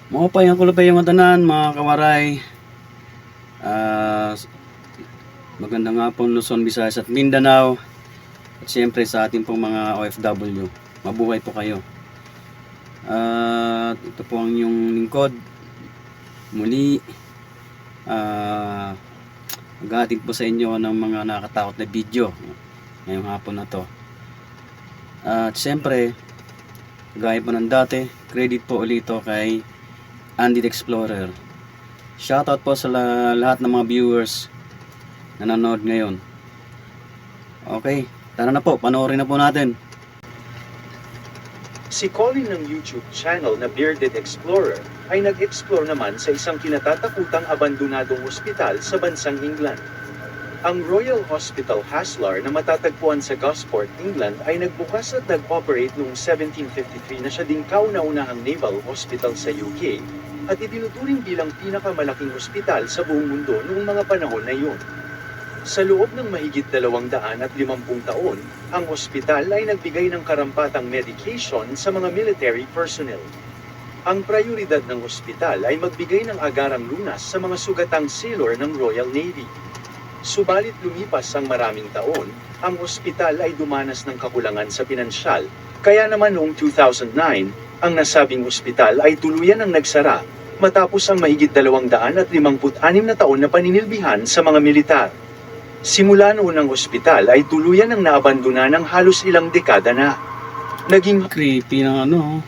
Maupay ang kulupay yung tanan, mga kawaray. Ah, magandang hapon Luzon, Visayas at Mindanao. At siyempre sa ating pong mga OFW. Mabuhay po kayo. At ito po ang inyong lingkod. Muli, maghahatid po sa inyo ng mga nakakatakot na video ngayong hapon na to. At siyempre, gaya po ng dati, credit po ulit kay Andy the Explorer. Shoutout po sa lahat ng mga viewers na nanonood ngayon. Okay, tara na po, panoorin na po natin. Si Colin ng YouTube channel na Bearded Explorer ay nag-explore naman sa isang kinatatakutang abandonadong ospital sa bansang England. Ang Royal Hospital Haslar na matatagpuan sa Gosport, England ay nagbukas at nag-operate noong 1753 na siya ding kauna-unahang naval hospital sa UK at itinuturing bilang pinakamalaking ospital sa buong mundo noong mga panahon na iyon. Sa loob ng mahigit 250 taon, ang ospital ay nagbigay ng karampatang medication sa mga military personnel. Ang prioridad ng ospital ay magbigay ng agarang lunas sa mga sugatang sailor ng Royal Navy. Subalit lumipas ang maraming taon, ang ospital ay dumanas ng kakulangan sa pinansyal, kaya naman noong 2009, ang nasabing ospital ay tuluyan ang nagsara, matapos ang mahigit 256 na taon na paninilbihan sa mga militar. Simula noon ang ospital ay tuluyan ang naabandona ng halos ilang dekada na. Naging Creepy ng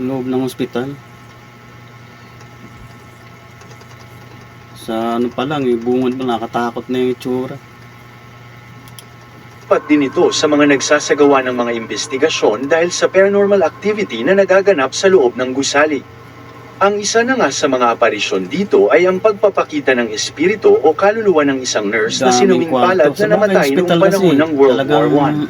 loob ng ospital. Sa pa lang, bungod pa, nakatakot na yung itsura. pat din ito sa mga nagsasagawa ng mga investigasyon dahil sa paranormal activity na nagaganap sa loob ng gusali. Ang isa na nga sa mga aparisyon dito ay ang pagpapakita ng espiritu o kaluluwa ng isang nurse na sinuming palad na namatay noong panahon ng World War I.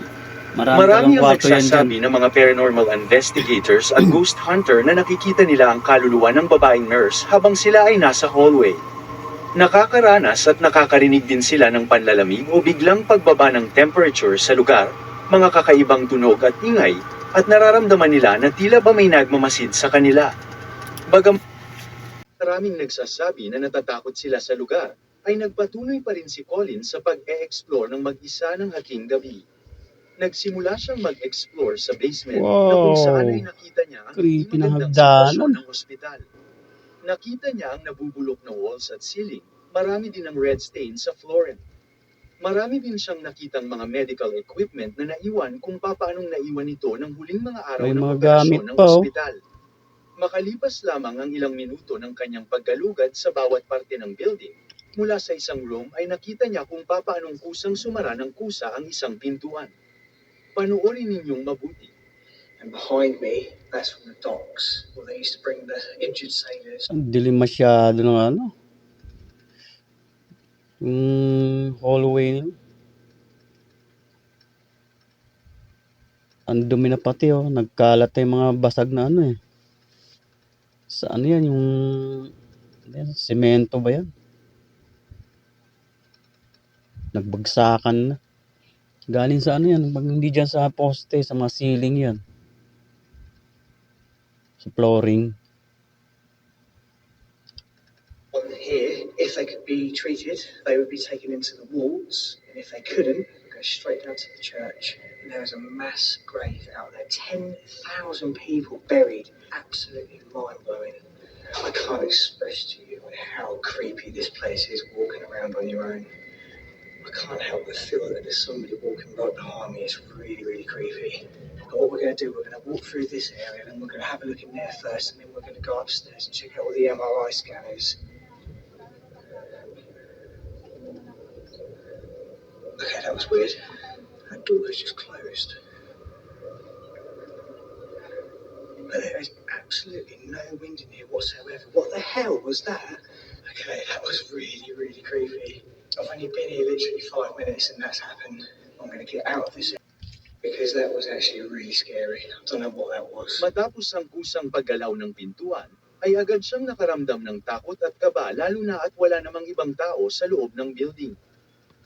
Marami ang nagsasabi ng mga paranormal investigators at ghost hunter na nakikita nila ang kaluluwa ng babaeng nurse habang sila ay nasa hallway. Nakakaranas at nakakarinig din sila ng panlalamig o biglang pagbaba ng temperature sa lugar, mga kakaibang tunog at ingay, at nararamdaman nila na tila ba may nagmamasid sa kanila. Maraming nagsasabi na natatakot sila sa lugar, ay nagpatuloy pa rin si Colin sa pag-e-explore ng mag-isa ng hating gabi. Nagsimula siyang mag-explore sa basement na kung saan ay nakita niya ang hindi magandang sitwasyon ng ospital. Nakita niya ang nabubulok na walls at ceiling, marami din ang red stain sa flooring. Marami din siyang nakitang mga medical equipment na naiwan kung paanong naiwan ito ng huling mga araw ng operasyon ng ospital. Makalipas lamang ang ilang minuto ng kanyang paggalugad sa bawat parte ng building, mula sa isang room ay nakita niya kung paanong kusang sumara ng kusa ang isang pintuan. Panoorin ninyong mabuti. And behind me, that's from the docks, where they used to bring the injured sailors. Ang dilim masyado ng hallway nila. Ang dumi na pati nagkalat yung mga basag na Saan yan? Yung semento ba yan? Nagbagsakan na. Galing sa yan? Pag hindi dyan sa poste, sa mga ceiling yan. Sa flooring. On here, if they could be treated, they would be taken into the wards, and if they couldn't, go straight down to the church. And there is a mass grave out there, 10,000 people buried. Absolutely mind-blowing. I can't express to you how creepy this place is walking around on your own. I can't help but feel that there's somebody walking right behind me. It's really, really creepy. But what we're going to do, we're going to walk through this area, and we're going to have a look in there first, and then we're going to go upstairs and check out all the MRI scanners. Okay, that was weird. That door has just closed. But there is absolutely no wind in here whatsoever. What the hell was that? Okay, that was really, really creepy. I've only been here literally 5 minutes and that's happened. I'm going to get out of this because that was actually really scary. I don't know what that was. Matapos ang kusang paggalaw ng pintuan, ay agad siyang nakaramdam ng takot at kaba lalo na at wala namang ibang tao sa loob ng building.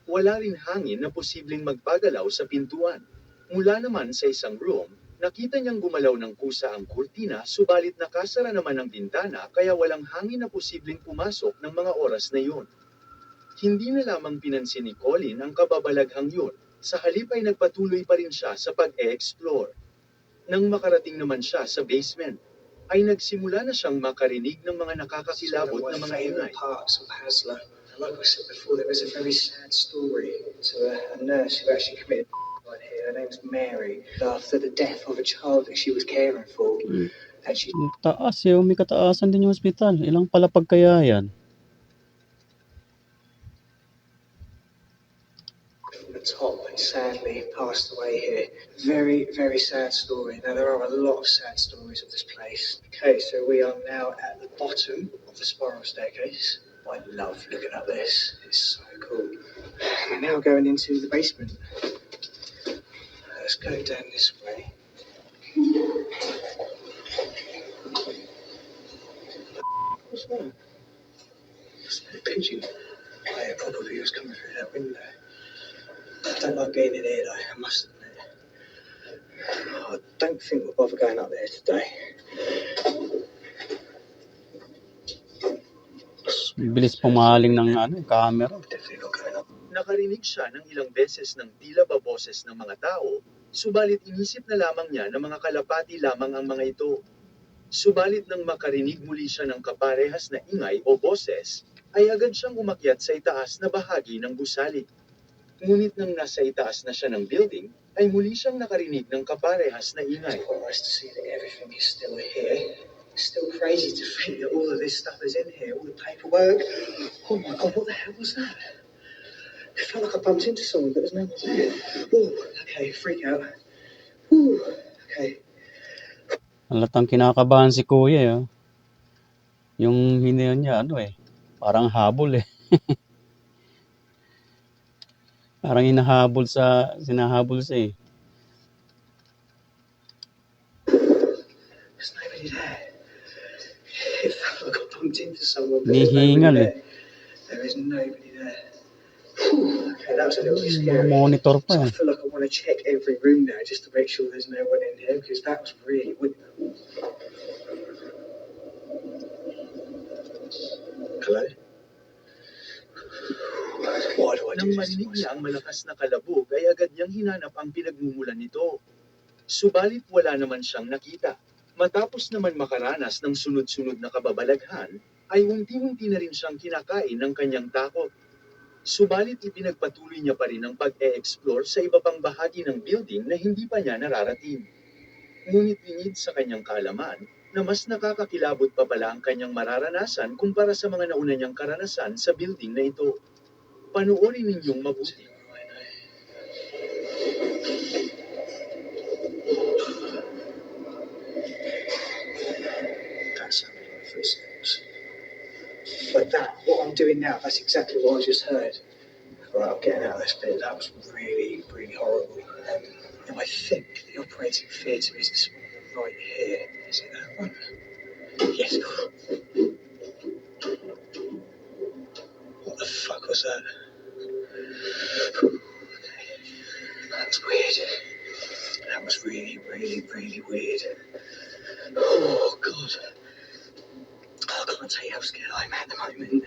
Wala rin hangin na posibleng magpagalaw sa pintuan. Mula naman sa isang room, Nakita niyang gumalaw ng kusa ang kurtina subalit nakasara naman ang bintana kaya walang hangin na posibleng pumasok ng mga oras na yun. Hindi na lamang pinansin ni Colin ang kababalaghang yun, sa halip ay nagpatuloy pa rin siya sa pag-e-explore. Nang makarating naman siya sa basement, ay nagsimula na siyang makarinig ng mga nakakakilabot na mga ingay. Parts of Hasler. Like I said before, there was a very sad story to a nurse who actually committed right here. Her name's Mary. After the death of a child that she was caring for, and she Taas eh, may kataasan din yung hospital. Ilang palapag kaya yan? from the top and sadly passed away here. Very, very sad story. Now, there are a lot of sad stories of this place. Okay, so we are now at the bottom of the spiral staircase. I love looking at this. It's so cool. We're now going into the basement. Let's go down this way. What's that? It's a pigeon. Oh, yeah, probably was coming through that window. I don't like being in here though, I must admit. I don't think we'll bother going up there today. Bilis pumaling ng camera. Definitely not going up. Nakarinig siya ng ilang beses ng tila ba boses ng mga tao, subalit inisip na lamang niya na mga kalapati lamang ang mga ito. Subalit nang makarinig muli siya ng kaparehas na ingay o boses, ay agad siyang umakyat sa itaas na bahagi ng gusali. Ngunit nang nasa itaas na siya ng building, ay muli siyang nakarinig ng kaparehas na ingay. It's quite nice to see that everything is still here. It's still crazy to think that all of this stuff is in here, all the paperwork. Oh my god, what the hell was that? It felt like I bumped into someone, but there's no one there. Oh, okay, freak out. Ooh, okay. Halatang kinakabahan si Kuya eh. Yung hiniyan niya parang habol eh. Parang sinahabol sa eh. There's nobody there. It felt like I bumped into someone, but there's Nihingal nobody eh. there. There is nobody there. Whew, okay, that was a little bit scary. Monitor pa So I eh. feel like I want to check every room now just to make sure there's no one in here because that was really weird. Hello? Why do I do Nang this to marinig niya myself? ang malakas na kalabog ay agad niyang hinanap ang pinagmumulan nito. Subalit wala naman siyang nakita. Matapos naman makaranas ng sunod-sunod na kababalaghan, ay unti-unti na rin siyang kinakain ng kanyang takot. Subalit ipinagpatuloy niya pa rin ang pag-e-explore sa iba pang bahagi ng building na hindi pa niya nararating. Ngunit lingid sa kanyang kaalaman, na mas nakakakilabot pa pala ang kanyang mararanasan kumpara sa mga nauna niyang karanasan sa building na ito. Panoorin ninyong mabuti. That sounded like footsteps. But that, what I'm doing now, that's exactly what I just heard. Right, I'm getting out of this bit. That was really, really horrible. Now I think the operating theatre is this one right here. Is it that one? Yes. What the fuck was that? That was weird. That was really, really, really weird. Oh, God. I can't tell you how scared I'm at the moment.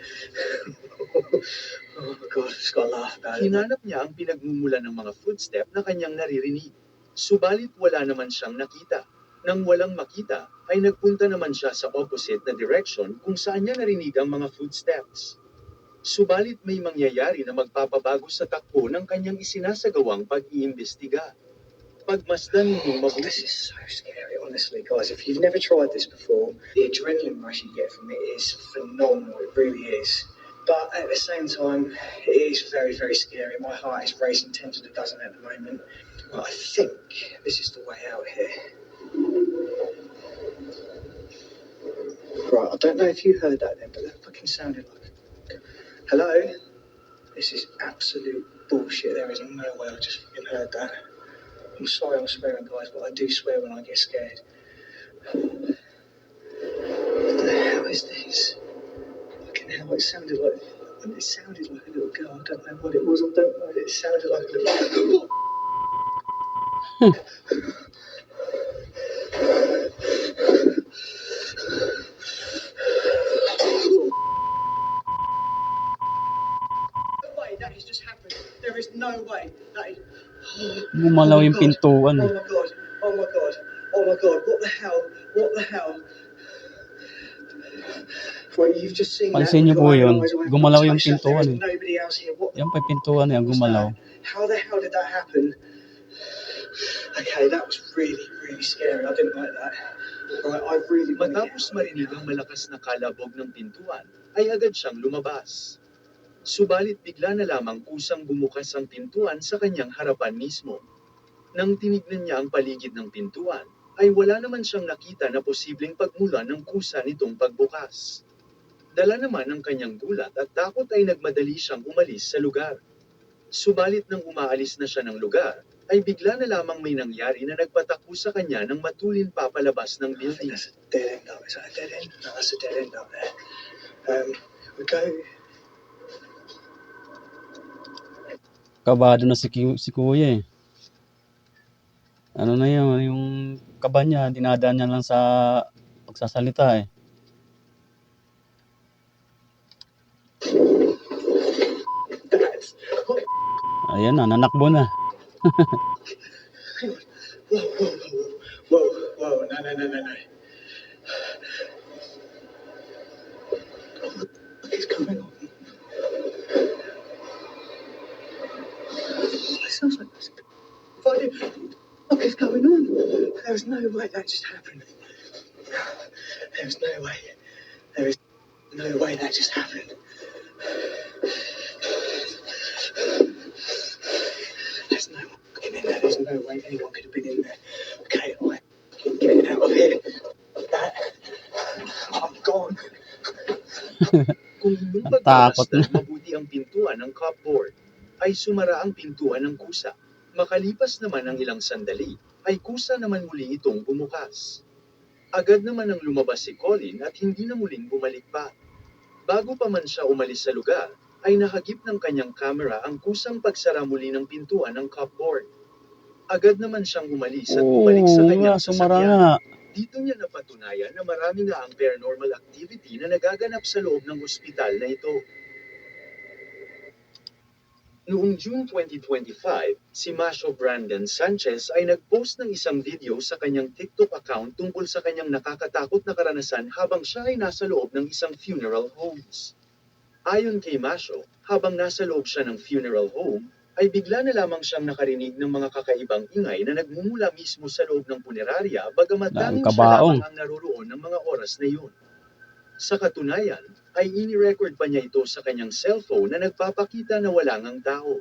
Oh, God, I've just got to laugh about it. Hinanap niya ang pinagmumulan ng mga footstep na kanyang naririnig. Subalit wala naman siyang nakita. Nang walang makita, ay nagpunta naman siya sa opposite na direction kung saan niya narinig ang mga footsteps. Subalit may mangyayari na magpapabago sa takbo ng kanyang isinasagawang pag-iimbestiga. Pagmasdan ninyong Oh, mabuti. this is so scary, honestly, guys. If you've never tried this before, the adrenaline rush you get from it is phenomenal. It really is. But at the same time, it is very, very scary. My heart is racing 10 to the dozen at the moment. But I think this is the way out here. Right, I don't know if you heard that then, but that fucking sounded like... Hello? This is absolute bullshit. There is no way I just fucking heard that. I'm sorry I'm swearing, guys, but I do swear when I get scared. What the hell is this? Fucking hell, it sounded like a little girl. I don't know what it was. I don't know. It sounded like a little Gumalaw yung pintuan. Oh my god. Oh my god. Oh my god. What the hell? What the hell? Right, you've just seen that. Pansin niyo po yun, gumalaw yung Touch that. There pintuan is eh. nobody else here. What Yan pa yung pintuan eh, ang was gumalaw. that? How the hell did that happen? Okay, that was really, really scary. I didn't like that. Right, I really want to get Matapos marinig ang malakas na kalabog ng pintuan, ay agad siyang lumabas. Subalit bigla na lamang kusang bumukas ang pintuan sa kanyang harapan mismo. Nang tinignan niya ang paligid ng pintuan, ay wala naman siyang nakita na posibleng pagmula ng kusa nitong pagbukas. Dala naman ng kanyang gulat at takot ay nagmadali siyang umalis sa lugar. Subalit nang umaalis na siya ng lugar, ay bigla na lamang may nangyari na nagpatakbo sa kanya ng matulin papalabas ng I think building. that's a dead end up. Is that a dead end? No, that's a dead end up there. We go. Kabado na si kuya eh. Ano na yun, yung kaba niya, dinadaan niya lang sa pagsasalita eh. That's. Ayan na, nanakbo na. Whoa, whoa, whoa, whoa, whoa, no, no, no, no, no. What is going on? It sounds like there's a what is going on? There's no way that just happened. There's no way. There is no way that just happened. There's no one in there. There's no way anyone could have been in there. Okay, I can get out of here. That I'm gone. Kung nung Natakot pagkamasdan mabuti ang pintuan ng cupboard, ay sumara ang pintuan ng kusa. Makalipas naman ang ilang sandali, ay kusa naman muli itong bumukas. Agad naman ang lumabas si Colin at hindi na muling bumalik pa. Bago pa man siya umalis sa lugar, ay nakagip ng kanyang camera ang kusang pagsara muli ng pintuan ng cupboard. Agad naman siyang umalis at bumalik sa Oo kanyang nga, sumara sasakyan. nga. Dito niya napatunayan na marami na ang paranormal activity na nagaganap sa loob ng ospital na ito. Noong June 2025, si Masho Brandon Sanchez ay nag-post ng isang video sa kanyang TikTok account tungkol sa kanyang nakakatakot na karanasan habang siya ay nasa loob ng isang funeral homes. Ayon kay Masho, habang nasa loob siya ng funeral home, ay bigla na lamang siyang nakarinig ng mga kakaibang ingay na nagmumula mismo sa loob ng punerarya bagamat Ang tanging siya kabaong. lamang ang naroroon ng mga oras na yun. Sa katunayan, ay ini-record pa niya ito sa kanyang cellphone na nagpapakita na wala ngang tao.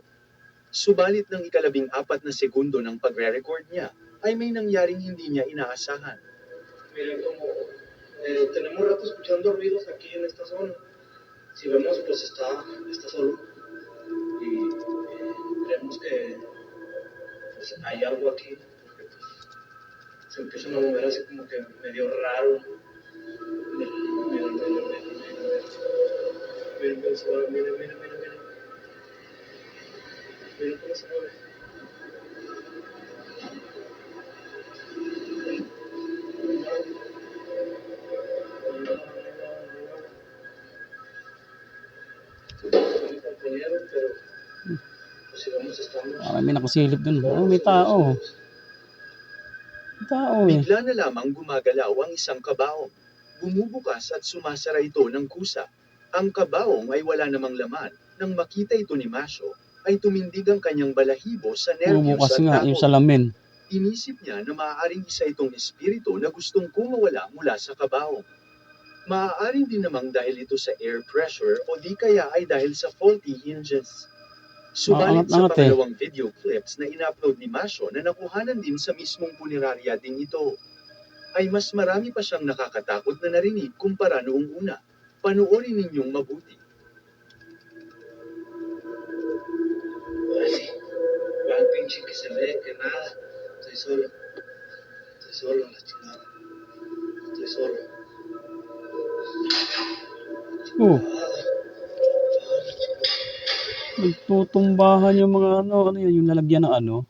Subalit ng 14 na segundo ng pagre-record niya, ay may nangyaring hindi niya inaasahan. Miren como tenemos rato escuchando ruidos aquí en esta zona. Si vemos, pues está solo. Y creemos que pues, hay algo aquí. Porque pues, se empiezan a mover así como que medio raro. Miren, se mueve, miren. Miren cómo se mueve. Compañero, pero pues si vamos estamos. Parang may nakasilip dun. Oh, may tao. May tao eh. Bigla na lamang gumagalaw ang isang kabaong. Bumubukas at sumasara ito ng kusa. Ang kabaong ay wala namang laman. Nang makita ito ni Masho, ay tumindig ang kanyang balahibo sa nervyos Bumubukas at nga yung takot. salamin. Inisip niya na maaaring isa itong espiritu na gustong kumawala mula sa kabaong. Maaaring din namang dahil ito sa air pressure o di kaya ay dahil sa faulty hinges. Subalit sa Maangat-angat eh. pangalawang video clips na in-upload ni Masho na nakuhanan din sa mismong punerarya din ito, ay mas marami pa siyang nakakatakot na narinig kumpara noong una. Panoorin ninyong mabuti. Así, al pinche que se ve que nada. Estoy solo en la chingada. Estoy solo. Oh, nagtutumbahan yung mga ano yan, yung lalagyan ng ano.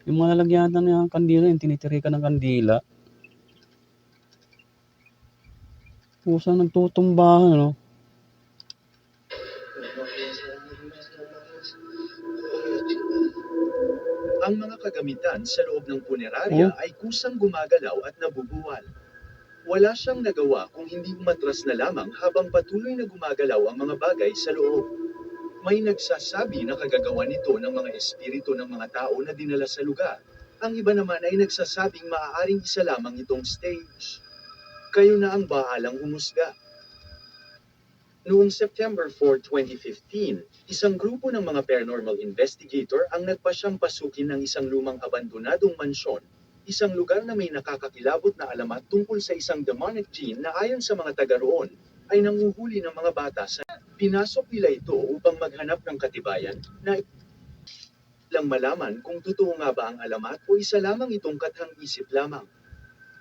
Yung mga lalagyan ng kandila, yung tinitirikan ng kandila. Pusang nagtutumbahan, no? No más, no más. Oh, la chingada. Ang mga kagamitan sa loob ng punerarya Oh. ay kusang gumagalaw at nabubuwal. Wala siyang nagawa kung hindi umatras na lamang habang patuloy na gumagalaw ang mga bagay sa loob. May nagsasabi na kagagawa nito ng mga espiritu ng mga tao na dinala sa lugar. Ang iba naman ay nagsasabing maaaring isa lamang itong stage. Kayo na ang bahalang humusga. Noong September 4, 2015, isang grupo ng mga paranormal investigator ang nagpasyang pasukin ng isang lumang abandonadong mansyon, isang lugar na may nakakakilabot na alamat tungkol sa isang demonic gene na ayon sa mga taga roon, ay nanguhuli ng mga bata sa pinasok nila ito upang maghanap ng katibayan na lang malaman kung totoo nga ba ang alamat o isa lamang itong kathang-isip lamang.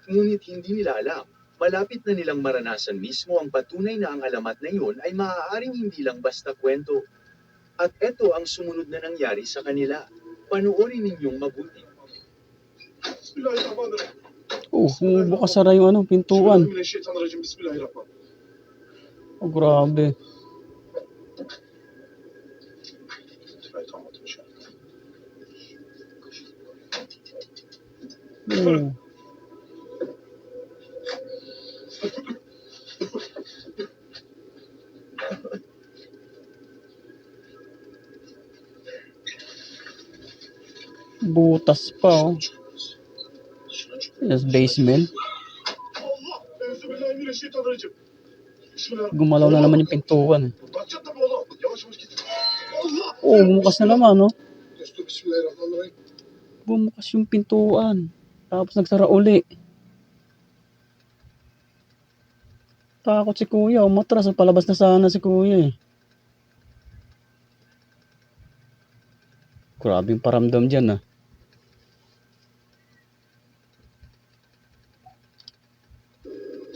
Ngunit hindi nila alam, malapit na nilang maranasan mismo ang patunay na ang alamat na iyon ay maaaring hindi lang basta kwento. At eto ang sumunod na nangyari sa kanila. Panoorin ninyong mabuti. Bismillahirrahmanirrahim. Oh, bukas sara yung ano, pintuan. Bismillahirrahmanirrahim. Bismillahirrahmanirrahim. Oh, grabe. Oh. Butas pa, oh. Yes, basement. Allah. Bismillahirrahmanirrahim. Bismillahirrahmanirrahim. Gumalaw na naman yung pintuan. Bakacak tabii oğlum. Yavaş yavaş git. Allah. Oh, bumukas na naman, no? Destur Bismillahirrahmanirrahim. Bumukas yung pintuan. Tapos nagsara uli. Takot si kuya. Umatras. Palabas na sana si kuya, eh. Grabe yung paramdam dyan, ah.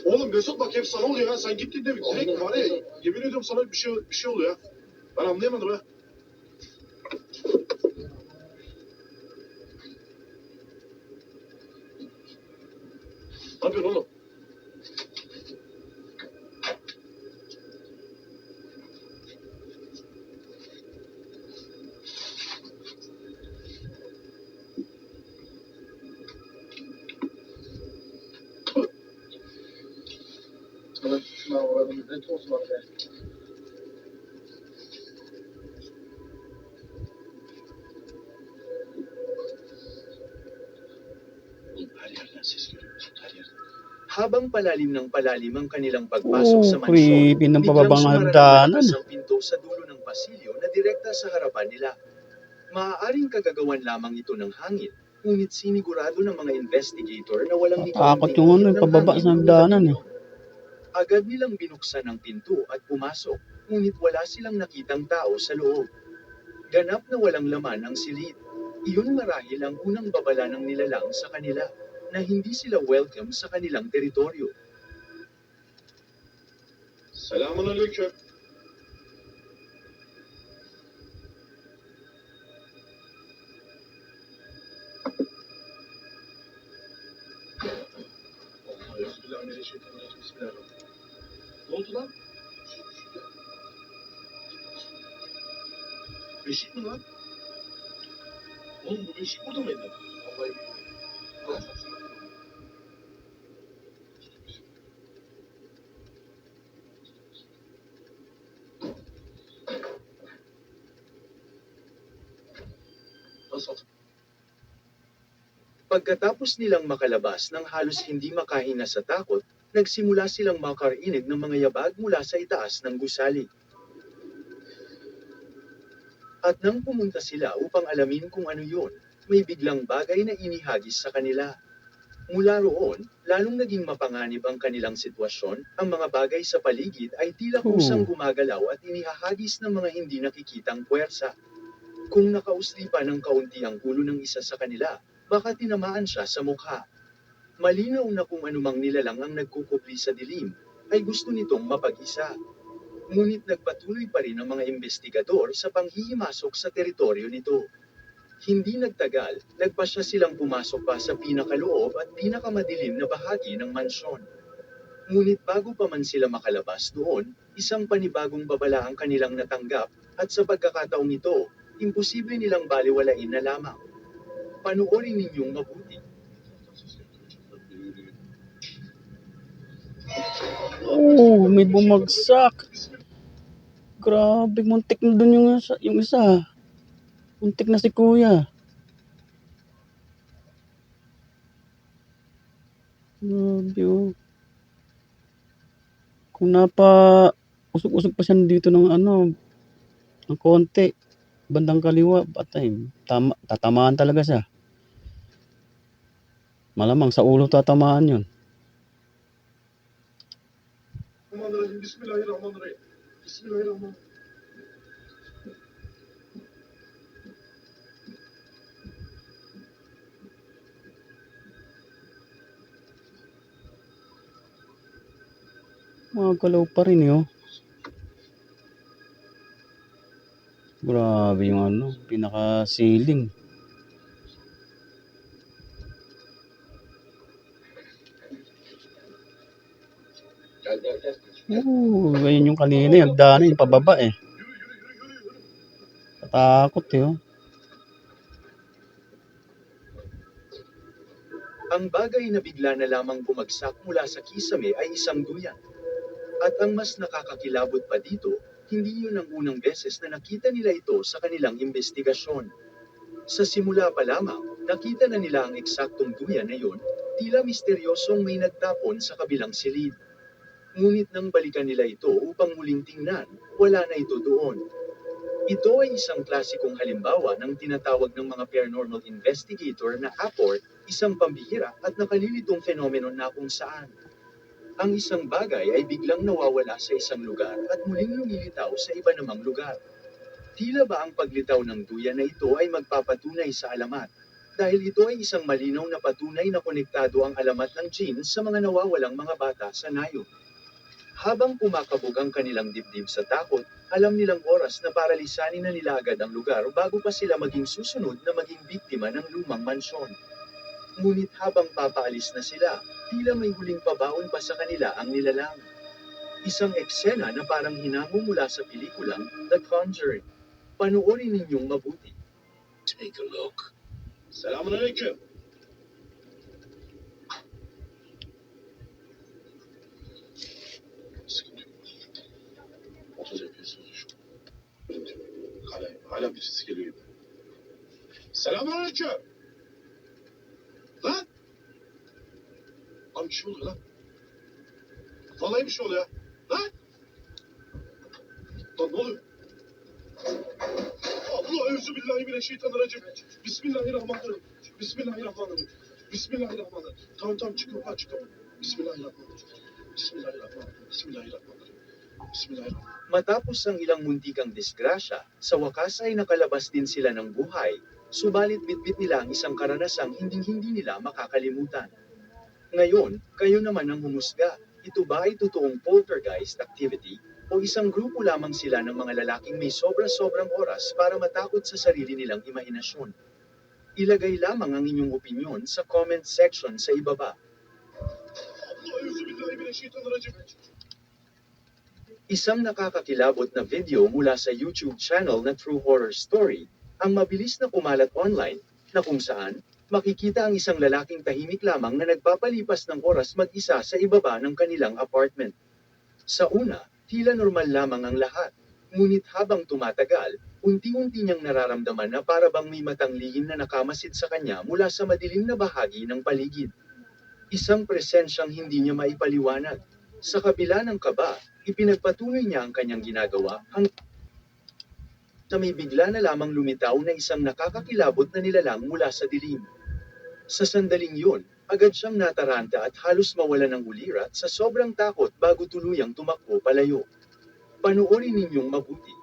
Oğlum Mesut bak hep sana oluyor ha. Sen gittin de direkt var ya. Yemin ediyorum sana bir şey oluyor ha. Ben anlayamadım ha. Ne yapıyorsun oğlum? Evet, şuna uğradım. Ne toz var be. Her yerden ses geliyor. Her yerden. Habang palalim ng palalim ang kanilang pagpasok Oh, sa mansyon, creepy ng biglang pababang sumara ng hagdanan. malakas ang pinto sa dulo ng pasilyo na direkta sa harapan nila. Maaaring kagagawan lamang ito ng hangin, ngunit sinigurado ng mga investigator na walang Takot ikaunting yung ano, ihip ng pababa hangin sa ang hagdanan, lugar eh. ninyo. Agad nilang binuksan ang pinto at pumasok, ngunit wala silang nakitang tao sa loob. Ganap na walang laman ang silid. Iyon marahil ang unang babala ng nilalang sa kanila, na hindi sila welcome sa kanilang teritoryo. Selamun aleyküm. Bismillahirrahmanirrahim. Bismillahirrahmanirrahim. Ne oldu lan? Beşik mi lan? Oğlum bu beşik burada mıydı? Vallahi bilmiyorum. Nasıl? Pagkatapos nilang makalabas ng halos hindi makahina sa takot, nagsimula silang makarinig ng mga yabag mula sa itaas ng gusali. At nang pumunta sila upang alamin kung ano yun, may biglang bagay na inihagis sa kanila. Mula roon, lalong naging mapanganib ang kanilang sitwasyon, ang mga bagay sa paligid ay tila kusang gumagalaw at inihahagis ng mga hindi nakikitang puwersa. Kung nakausli pa ng kaunti ang ulo ng isa sa kanila, baka tinamaan siya sa mukha. Malinaw na kung anumang nilalang ang nagkukupli sa dilim, ay gusto nitong mapag-isa. Ngunit nagpatuloy pa rin ang mga investigador sa panghihimasok sa teritoryo nito. Hindi nagtagal, nagpasya silang pumasok pa sa pinakaloob at pinakamadilim na bahagi ng mansyon. Ngunit bago pa man sila makalabas doon, isang panibagong babala ang kanilang natanggap, at sa pagkakataong ito, imposible nilang baliwalain na lamang. Panoorin ninyong mabuti. Oh, may bumagsak. Grabe, muntik na dun yung isa. Muntik na si kuya. Grabe oh. Kung usok-usok pa siya dito ng ng konti. Bandang kaliwa, patay. Tatamaan talaga siya. Malamang sa ulo tatamaan yun. Bismillahirrahmanirrahim. Bismillahirrahmanirrahim. Mga galaw pa rin oh. Grabe yung pinaka-ceiling. Ayun yung kanina, yung daanan, yung pababa eh. Katakot eh oh. Ang bagay na bigla na lamang bumagsak mula sa kisame ay isang duyan. At ang mas nakakakilabot pa dito, hindi yun ang unang beses na nakita nila ito sa kanilang investigasyon. Sa simula pa lamang, nakita na nila ang eksaktong duyan na yun, tila misteryosong may nagtapon sa kabilang silid. Ngunit nang balikan nila ito upang muling tingnan, wala na ito doon. Ito ay isang klasikong halimbawa ng tinatawag ng mga paranormal investigator na apport, isang pambihira at nakalilitong fenomeno na kung saan ang isang bagay ay biglang nawawala sa isang lugar at muling lumilitaw sa iba namang lugar. Tila ba ang paglitaw ng duyan na ito ay magpapatunay sa alamat? Dahil ito ay isang malinaw na patunay na konektado ang alamat ng jinn sa mga nawawalang mga bata sa nayo. Habang kumakabog ang kanilang dibdib sa takot, alam nilang oras na para lisanin na nila agad ang lugar bago pa sila maging susunod na maging biktima ng lumang mansyon. Ngunit habang papaalis na sila, tila may huling pabaon pa sa kanila ang nilalang. Isang eksena na parang hinango mula sa pelikulang The Conjuring. Panoorin ninyong mabuti. Take a look. Selamünaleyküm. Otuz yapıyorsunuz şu. Hala birisi geliyor. Selamünaleyküm. Lan! Abi bir şey oluyor lan. Vallahi bir şey oluyor. Lan! Lan ne oluyor? Allah euzubillahimineşşeytanirracim. Bismillahirrahmanirrahim. Bismillahirrahmanirrahim. Bismillahirrahmanirrahim. Tamam çık kapı çık kapı. Bismillahirrahmanirrahim. Bismillahirrahmanirrahim. Bismillahirrahmanirrahim. Bismillahirrahmanirrahim. Matapos ang ilang muntikang disgrasya, sa wakas ay nakalabas din sila ng buhay, subalit bitbit nila ang isang karanasang hindi nila makakalimutan. Ngayon, kayo naman ang humusga. Ito ba ay totoong poltergeist activity o isang grupo lamang sila ng mga lalaking may sobra-sobrang oras para matakot sa sarili nilang imahinasyon? Ilagay lamang ang inyong opinyon sa comment section sa ibaba. Allah euzubillahimineşşeytanirracim. Isang nakakakilabot na video mula sa YouTube channel na True Horror Story, ang mabilis na kumalat online, na kung saan, makikita ang isang lalaking tahimik lamang na nagpapalipas ng oras mag-isa sa ibaba ng kanilang apartment. Sa una, tila normal lamang ang lahat, ngunit habang tumatagal, unti-unti niyang nararamdaman na para bang may matang lihim na nakamasid sa kanya mula sa madilim na bahagi ng paligid. Isang presensyang hindi niya maipaliwanag. Sa kabila ng kaba, ipinagpatuloy niya ang kanyang ginagawa hanggang sa may bigla na lamang lumitaw na isang nakakakilabot na nilalang mula sa dilim. Sa sandaling yun, agad siyang nataranta at halos mawala ng ulirat sa sobrang takot bago tuluyang tumakbo palayo. Panoorin ninyong mabuti.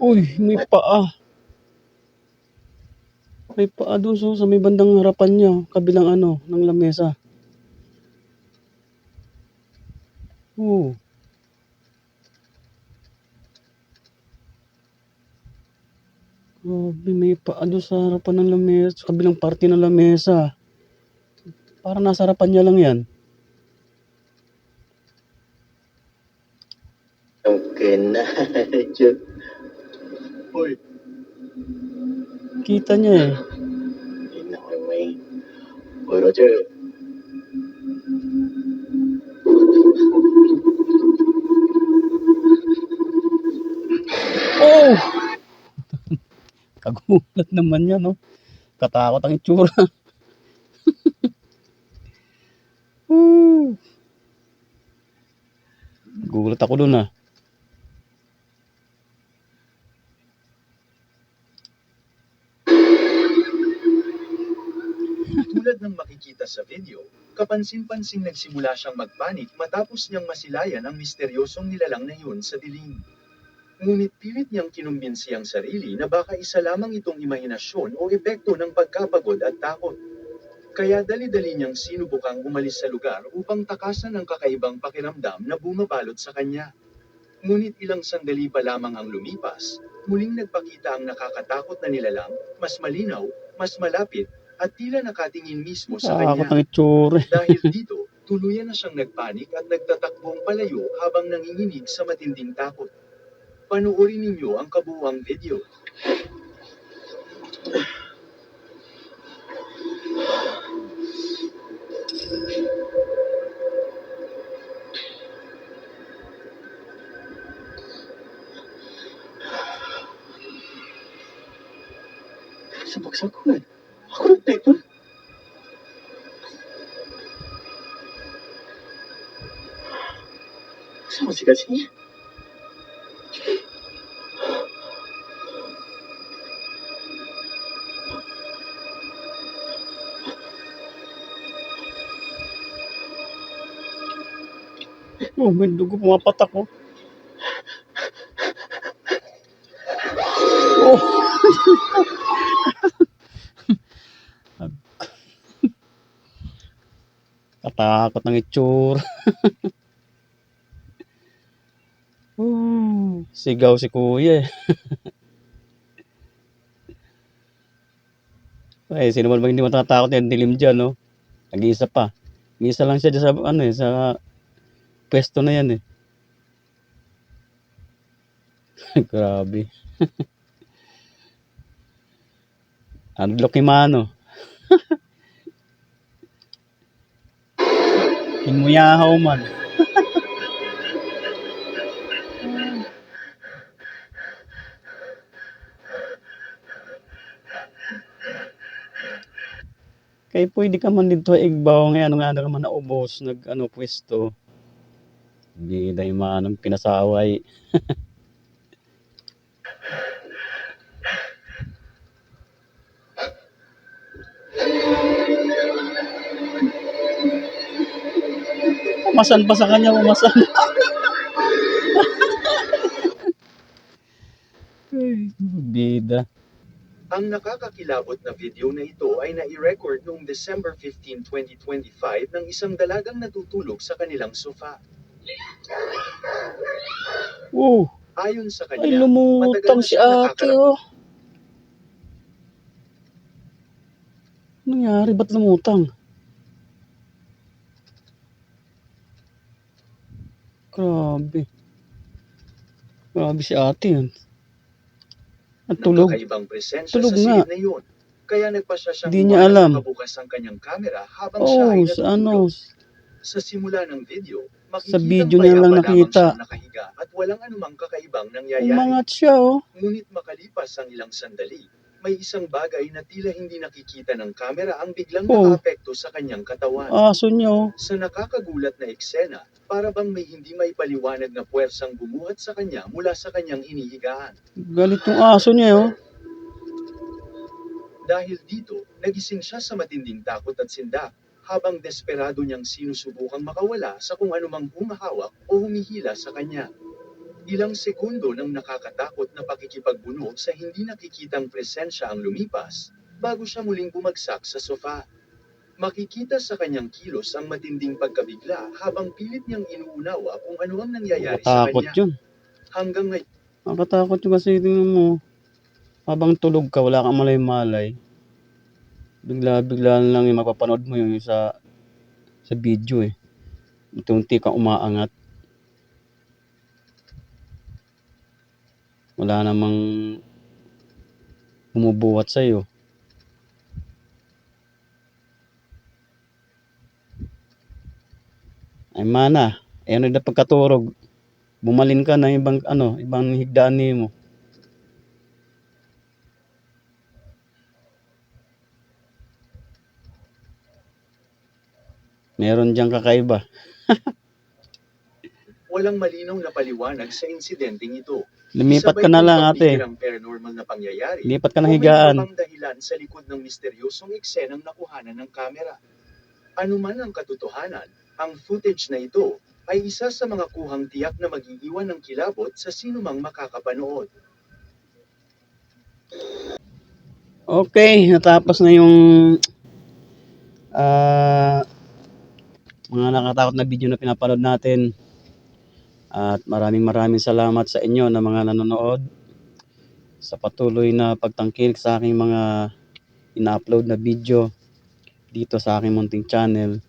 Uy, may paa. May paa doon sa may bandang harapan niya, kabilang ano, ng lamesa. Oo. Grabe, may paa doon sa harapan ng lamesa, sa kabilang parte ng lamesa. Parang nasa harapan niya lang yan. Okay na, Jun. Hoy, Kita niya eh. Đi nói mày. Vừa đó chứ. Oh! Kagulat naman yan, no? Katakot ang itsura. Gulat ako dun ah. Tulad ng makikita sa video, kapansin-pansing nagsimula siyang magpanik matapos niyang masilayan ang misteryosong nilalang na yun sa dilim. Ngunit pilit niyang kinumbinsi ang sarili na baka isa lamang itong imahinasyon o epekto ng pagkapagod at takot. Kaya dali-dali niyang sinubukang umalis sa lugar upang takasan ang kakaibang pakiramdam na bumabalot sa kanya. Ngunit ilang sandali pa lamang ang lumipas, muling nagpakita ang nakakatakot na nilalang, mas malinaw, mas malapit, at tila nakatingin mismo sa Takot kanya. ang itsura. Dahil dito, tuluyan na siyang nagpanik at nagtatakbong palayo habang nanginginig sa matinding takot. Panuorin ninyo ang kabuuang video. Sa bagsak ko eh. Ako nag-type nun. Sama si kasi. Oh, may dugo pumapatak oh. Oh! Katakot ng itsura. Sigaw si kuya eh. Ay, sino man ba hindi matatakot yan, dilim dyan, no? Nag-iisa pa. Nag-iisa lang siya dyan sa, ano eh, sa pwesto na yan eh. Grabe. Unlock yung mano. Kinmuyahaw man. Kaya pwede ka man dito igbaw ngayon nga ka man naubos nag ano pwesto. Hindi dahil manang pinasaway. Pumasan pa sa kanya, pumasan. Ay, bida. Ang nakakakilabot na video na ito ay nai-record noong December 15, 2025 ng isang dalagang natutulog sa kanilang sofa. Oh, Ayon sa ay kanya, lumutang si ate oh. Anong nangyari? Ba't lumutang? Grabe. Grabe si ate yan. At tulog. Kakaibang presensya Tulog sa nga. silid na yun. Kaya nagpasya siyang Di niya alam. makabukas ang kanyang kamera habang siya Oh, ay sa ano? natutulog. Sa simula ng video, Sa makikitang video niya lang payapa lamang nakita. siyang nakahiga at walang anumang kakaibang nangyayari. Umangat siya oh. Ngunit makalipas ang ilang sandali, may isang bagay na tila hindi nakikita ng kamera ang biglang Oh. nakaapekto sa kanyang katawan. Aso niya oh. Sa nakakagulat na eksena, para bang may hindi maipaliwanag na puwersang bumuhat sa kanya mula sa kanyang inihigaan. Galit yung aso niya oh. Dahil dito, nagising siya sa matinding takot at sindak, habang desperado niyang sinusubukang makawala sa kung anumang humahawak o humihila sa kanya. Ilang segundo ng nakakatakot na pakikipagbunog sa hindi nakikitang presensya ang lumipas, bago siya muling bumagsak sa sofa. Makikita sa kanyang kilos ang matinding pagkabigla habang pilit niyang inuunawa kung ano ang nangyayari sa Nakatakot kanya. yun. Hanggang ngayon, Nakatakot yun kasi tingnan mo. Habang tulog ka, wala kang malay-malay. Bigla-bigla lang yung mapapanood mo yung sa video eh. Unti-unti kang umaangat. Wala namang bumubuhat sa'yo. Ay mana, ano na pagkaturog. Bumalin ka na ibang higdaan nimo. Meron diyang kakaiba. walang malinaw na paliwanag sa insidenteng ito. Lumipat Isa ka ba'y na lang ate. pambihirang paranormal na pangyayari? Lipat ka ng O may higaan. iba pang dahilan sa likod ng misteryosong eksenang nakuhanan ng kamera? Ano man ang katotohanan, ang footage na ito ay isa sa mga kuhang tiyak na mag-iiwan ng kilabot sa sinumang makakapanood. Okay, natapos na yung mga nakatakot na video na pinapanood natin. At maraming salamat sa inyo na mga nanonood sa patuloy na pagtangkilik sa aking mga ina-upload na video dito sa aking munting channel.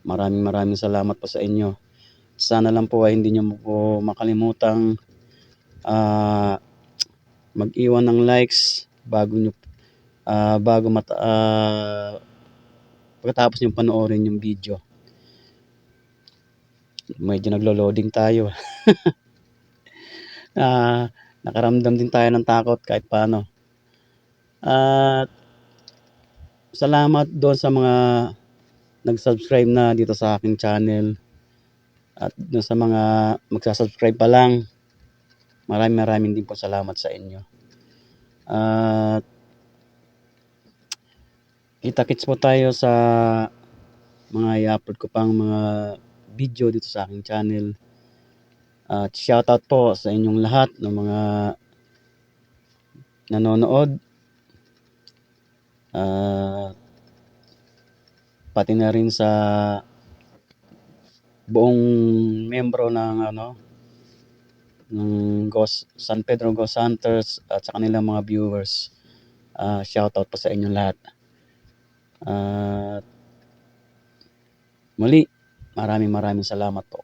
Maraming salamat po sa inyo. Sana lang po ay hindi nyo po makalimutang mag-iwan ng likes pagkatapos nyo panoorin yung video. Medyo naglo-loading tayo. Nakaramdam din tayo ng takot kahit paano. At salamat doon sa mga nag-subscribe na dito sa aking channel. At doon sa mga magsasubscribe pa lang, maraming din po salamat sa inyo. At kita-kits po tayo sa mga i-upload ko pang mga video dito sa aking channel. At shoutout po sa inyong lahat ng mga nanonood. Pati na rin sa buong membro ng San Pedro Ghost Hunters at sa kanilang mga viewers. Shoutout po sa inyong lahat. Muli, maraming salamat po.